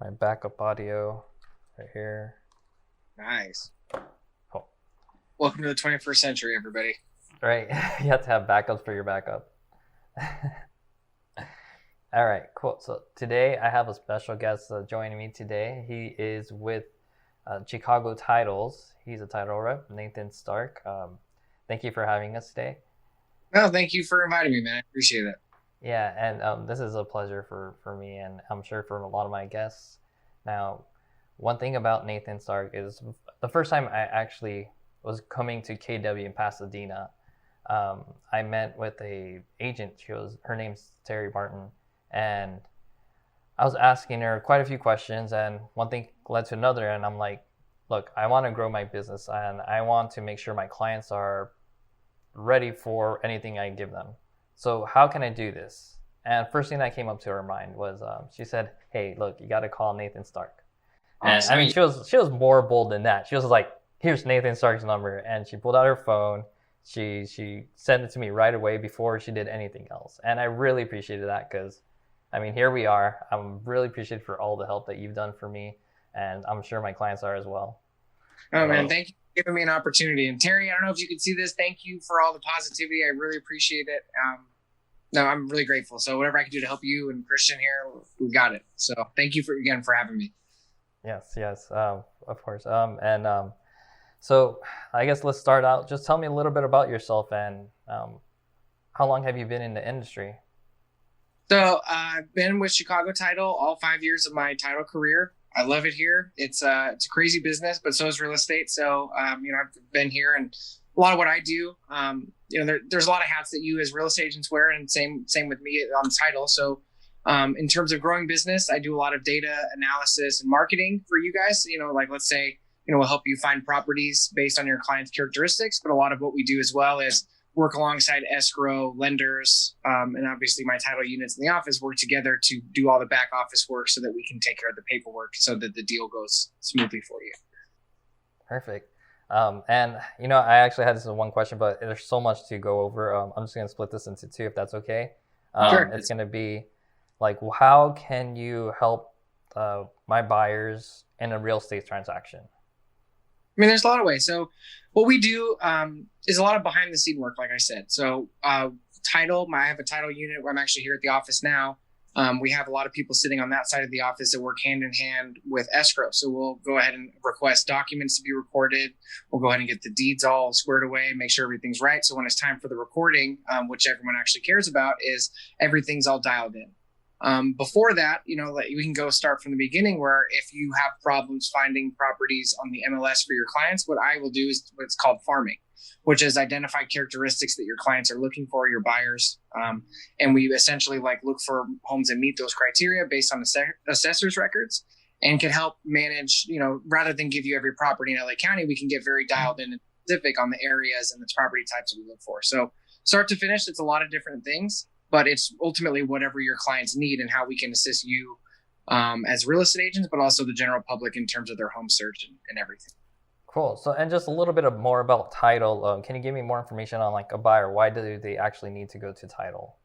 my backup audio right here. Nice. Oh, Welcome to the 21st century, everybody. right. You have to have backups for your backup. All right, cool. So today I have a special guest joining me today. He is with Chicago Titles. He's a title rep, Nathan Stark. Thank you for having us today. No, thank you for inviting me, man. I appreciate it. Yeah, and this is a pleasure for me, and I'm sure for a lot of my guests. Now, one thing about Nathan Stark is the first time I actually was coming to KW in Pasadena, I met with a agent. Her name's Terry Martin, and I was asking her quite a few questions, and one thing led to another, and I'm like, look, I want to grow my business, and I want to make sure my clients are ready for anything I give them. So how can I do this? And first thing that came up to her mind was she said, "Hey, look, you got to call Nathan Stark." And I mean, she was more bold than that. She was like, "Here's Nathan Stark's number," and she pulled out her phone. She sent it to me right away before she did anything else, and I really appreciated that because, I mean, here we are. I'm really appreciative for all the help that you've done for me, and I'm sure my clients are as well. Oh, man, thank you for giving me an opportunity. And Terry, I don't know if you can see this. Thank you for all the positivity. I really appreciate it. No, I'm really grateful. So whatever I can do to help you and Christian here, we got it. So thank you again for having me. Yes, of course. So I guess let's start out. Just tell me a little bit about yourself and how long have you been in the industry? So I've been with Chicago Title all 5 years of my title career. I love it here. It's a crazy business, but so is real estate. So I've been here, and a lot of what I do, there's a lot of hats that you as real estate agents wear, and same with me on the title. So in terms of growing business, I do a lot of data analysis and marketing for you guys. Like let's say, we'll help you find properties based on your client's characteristics. But a lot of what we do as well is work alongside escrow, lenders, and obviously my title units in the office work together to do all the back office work so that we can take care of the paperwork so that the deal goes smoothly for you. Perfect. And I actually had this as one question, but there's so much to go over. I'm just going to split this into two, if that's okay. Sure. It's going to be like, how can you help my buyers in a real estate transaction? I mean, there's a lot of ways. So what we do is a lot of behind the scene work, like I said. So I have a title unit where I'm actually here at the office now. We have a lot of people sitting on that side of the office that work hand in hand with escrow. So we'll go ahead and request documents to be recorded. We'll go ahead and get the deeds all squared away, make sure everything's right. So when it's time for the recording, which everyone actually cares about, is everything's all dialed in. Before that, we can go start from the beginning, where if you have problems finding properties on the MLS for your clients, what I will do is what's called farming, which is identify characteristics that your clients are looking for, your buyers. And we essentially look for homes that meet those criteria based on the assessor's records, and can help manage, rather than give you every property in LA County, we can get very dialed in and specific on the areas and the property types that we look for. So start to finish, it's a lot of different things, but it's ultimately whatever your clients need and how we can assist you as real estate agents, but also the general public in terms of their home search and everything. Cool. So, and just a little bit more about title. Can you give me more information on a buyer? Why do they actually need to go to title?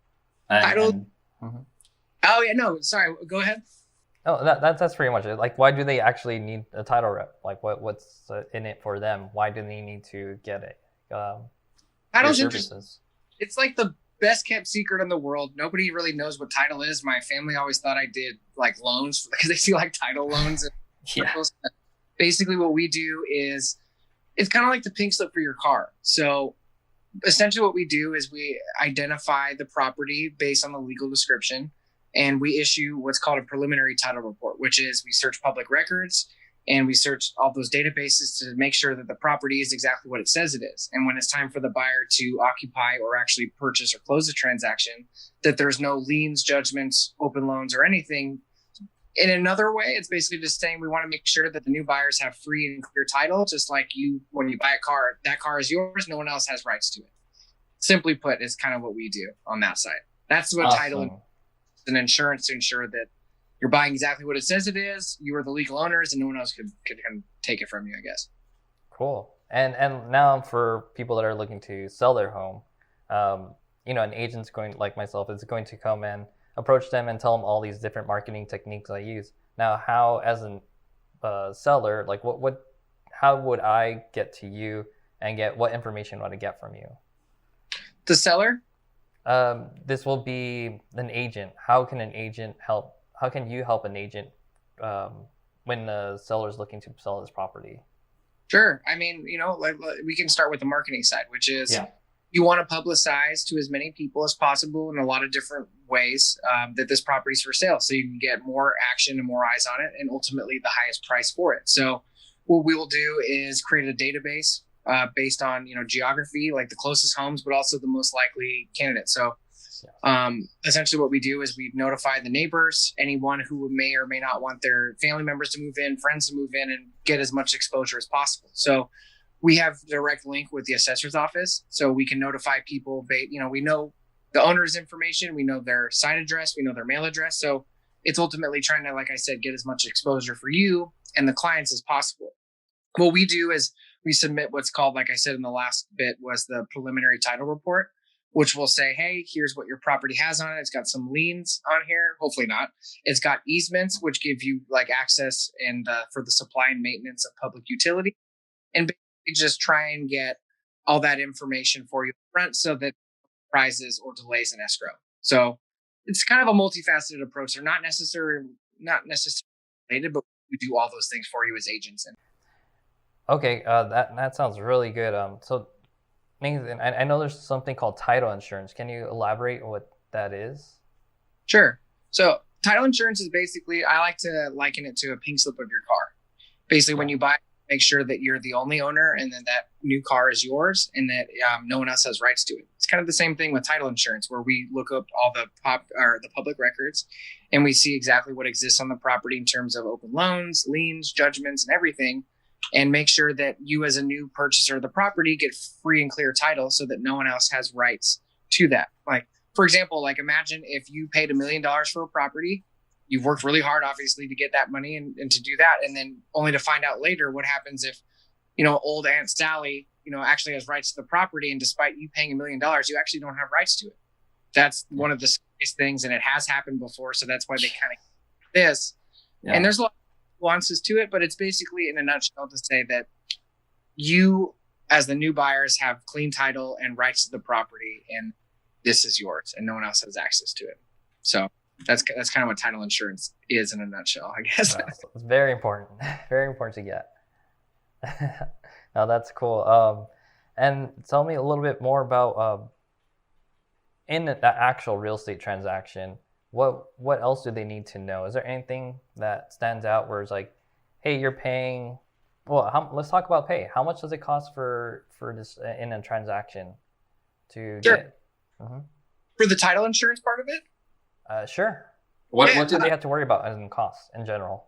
Title? Oh, yeah, no, sorry. Go ahead. Oh, that's pretty much it. Why do they actually need a title rep? What's in it for them? Why do they need to get it? Title's interesting. It's like the best kept secret in the world. Nobody really knows what title is. My family always thought I did loans because they see title loans. And yeah. Basically what we do is, it's kind of like the pink slip for your car. So essentially what we do is we identify the property based on the legal description, and we issue what's called a preliminary title report, which is we search public records and we search all those databases to make sure that the property is exactly what it says it is. And when it's time for the buyer to occupy or actually purchase or close the transaction, that there's no liens, judgments, open loans, or anything. In another way, it's basically just saying we want to make sure that the new buyers have free and clear title, just like when you buy a car, that car is yours, no one else has rights to it. Simply put, is kind of what we do on that side. That's what title is, an insurance to ensure that you're buying exactly what it says it is. You are the legal owners, and no one else could kind of take it from you, I guess. Cool. And now for people that are looking to sell their home, an agent's going, like myself, is going to come in approach them and tell them all these different marketing techniques I use. Now, how as a seller, like how would I get to you and get what information would I get from you? The seller? This will be an agent. How can an agent help? How can you help an agent when the seller is looking to sell his property? Sure. I mean, like we can start with the marketing side, which is Yeah. you want to publicize to as many people as possible in a lot of different ways that this property is for sale, so you can get more action and more eyes on it, and ultimately the highest price for it. So what we will do is create a database based on geography, like the closest homes, but also the most likely candidates. So essentially what we do is we notify the neighbors, anyone who may or may not want their family members to move in, friends to move in, and get as much exposure as possible. So we have direct link with the assessor's office, so we can notify people. We know the owner's information, we know their site address, we know their mail address. So it's ultimately trying to, like I said, get as much exposure for you and the clients as possible. What we do is we submit what's called, like I said in the last bit, was the preliminary title report, which will say, hey, here's what your property has on it. It's got some liens on here. Hopefully not. It's got easements, which give you like access and for the supply and maintenance of public utility. And just try and get all that information for you up front so that surprises or delays in escrow. So it's kind of a multifaceted approach. They're not necessarily related, but we do all those things for you as agents. Okay, that sounds really good. So Nathan, I know there's something called title insurance. Can you elaborate on what that is? Sure. So title insurance is basically, I like to liken it to a pink slip of your car. Basically, when you buy, make sure that you're the only owner and then that new car is yours and that no one else has rights to it. It's kind of the same thing with title insurance, where we look up all the public records and we see exactly what exists on the property in terms of open loans, liens, judgments, and everything, and make sure that you as a new purchaser of the property get free and clear title so that no one else has rights to that. Like, for example, like imagine if you paid $1 million for a property. You've worked really hard, obviously, to get that money and to do that. And then only to find out later what happens if, old Aunt Sally, actually has rights to the property. And despite you paying $1 million, you actually don't have rights to it. That's one of the scariest things. And it has happened before. So that's why they kind of this. Yeah. And there's a lot of nuances to it, but it's basically in a nutshell to say that you, as the new buyers, have clean title and rights to the property. And this is yours and no one else has access to it. So that's kind of what title insurance is in a nutshell, I guess. It's very important. Very important to get. Now that's cool. And tell me a little bit more about in the actual real estate transaction, what else do they need to know? Is there anything that stands out where it's like, hey, you're paying, let's talk about pay. How much does it cost for this in a transaction to get? Mm-hmm. For the title insurance part of it? Sure. What do they have to worry about in costs in general?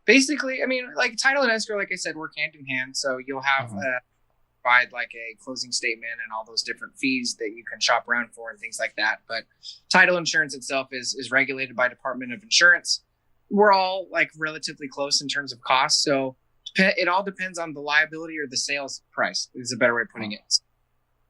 Basically, I mean, like title and escrow, like I said, work hand in hand. So you'll have provide like a closing statement and all those different fees that you can shop around for and things like that. But title insurance itself is regulated by Department of Insurance. We're all like relatively close in terms of cost. So it all depends on the liability or the sales price is a better way of putting it.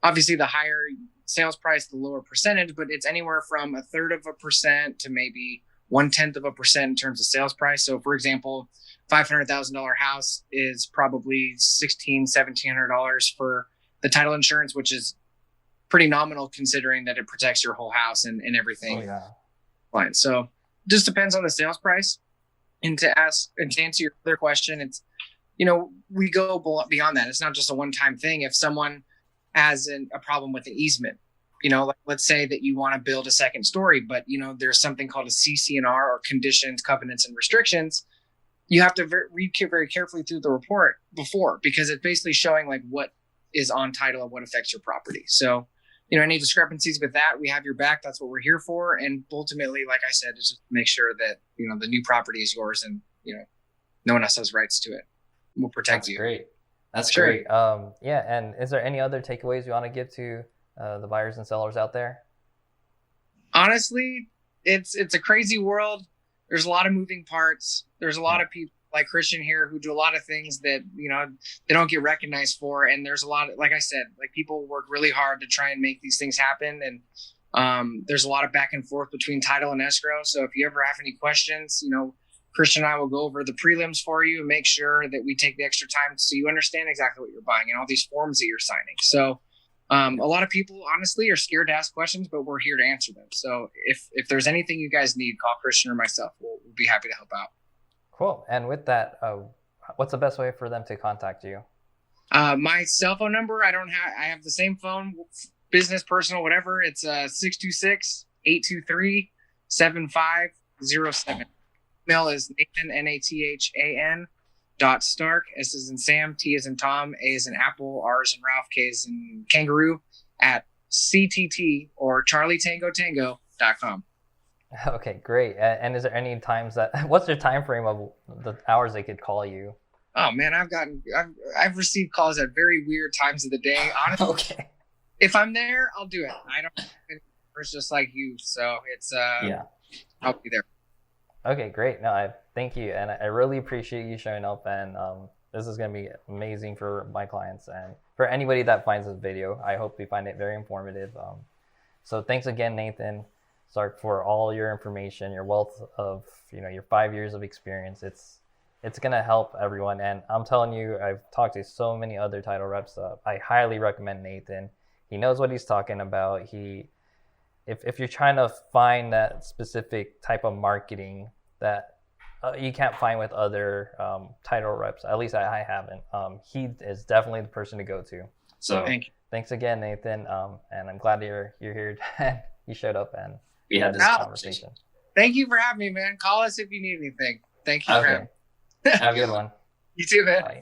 Obviously, the higher sales price, the lower percentage, but it's anywhere from 1/3% to maybe 1/10% in terms of sales price. So, for example, $500,000 house is probably $1,700 for the title insurance, which is pretty nominal considering that it protects your whole house and everything. Oh, yeah. Fine. So, it just depends on the sales price. And to answer your other question, it's we go beyond that. It's not just a one-time thing. If someone has a problem with an easement, like let's say that you want to build a second story, but there's something called a CC&R or conditions, covenants, and restrictions. You have to read very carefully through the report before, because it's basically showing like what is on title and what affects your property. So, any discrepancies with that, we have your back. That's what we're here for. And ultimately, like I said, it's just make sure that, the new property is yours and, no one else has rights to it. We'll protect you. Great. That's sure. Great. Yeah. And is there any other takeaways you want to give to the buyers and sellers out there? Honestly, it's a crazy world. There's a lot of moving parts. There's a lot of people like Christian here who do a lot of things that, they don't get recognized for. And there's a lot of, like I said, like people work really hard to try and make these things happen. And There's a lot of back and forth between title and escrow. So if you ever have any questions, Christian and I will go over the prelims for you and make sure that we take the extra time so you understand exactly what you're buying and all these forms that you're signing. So a lot of people honestly are scared to ask questions, but we're here to answer them. So if there's anything you guys need, call Christian or myself. We'll be happy to help out. Cool. And with that, what's the best way for them to contact you? My cell phone number, I have the same phone, business, personal, whatever. It's 626-823-7507. Email is Nathan, Nathan, .stark, S is in Sam, T is in Tom, A is in Apple, R is in Ralph, K is in Kangaroo, at CTT or CharlieTangoTango.com. Okay, great. And is there any times what's the time frame of the hours they could call you? Oh man, I've received calls at very weird times of the day. Honestly, Okay. If I'm there, I'll do it. I don't. It's just like you, so it's yeah. I'll be there. Okay, great. No, I thank you, and I really appreciate you showing up. And this is gonna be amazing for my clients and for anybody that finds this video. I hope you find it very informative. So thanks again, Nathan Stark, for all your information, your wealth of your 5 years of experience. It's gonna help everyone, and I'm telling you, I've talked to so many other title reps. I highly recommend Nathan. He knows what he's talking about. If you're trying to find that specific type of marketing that you can't find with other title reps, at least I haven't, he is definitely the person to go to. So thanks again, Nathan, and I'm glad you're here. You showed up and we had this conversation. Thank you for having me, man. Call us if you need anything. Thank you for having me. Have a good one. You too, man. Bye.